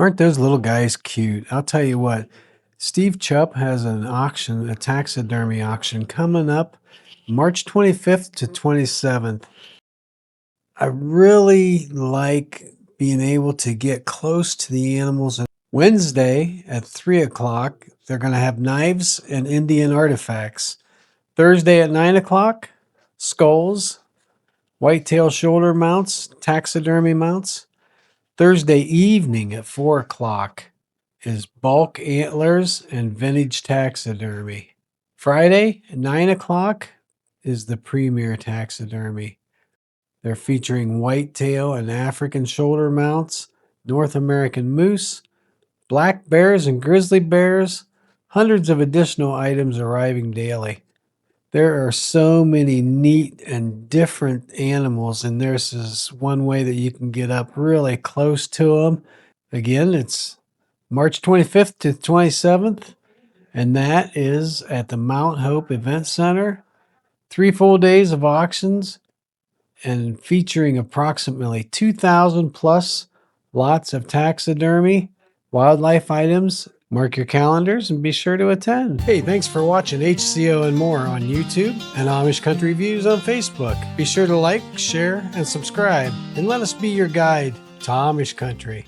Aren't those little guys cute? I'll tell you what, Steve Chupp has an auction, a taxidermy auction coming up March 25th to 27th. I really like being able to get close to the animals. Wednesday at 3 o'clock, they're going to have knives and Indian artifacts. Thursday at 9 o'clock, skulls, whitetail shoulder mounts, taxidermy mounts. Thursday evening at 4 o'clock is bulk antlers and vintage taxidermy. Friday at 9 o'clock is the premier taxidermy. They're featuring whitetail and African shoulder mounts, North American moose, black bears and grizzly bears, hundreds of additional items arriving daily. There are so many neat and different animals, and this is one way that you can get up really close to them. Again, it's March 25th to 27th, and that is at the Mount Hope Event Center. 3 full days of auctions and featuring approximately 2,000 plus lots of taxidermy, wildlife items. Mark your calendars and be sure to attend. Hey, thanks for watching HCO and More on YouTube and Amish Country Views on Facebook. Be sure to like, share, and subscribe, and let us be your guide to Amish Country.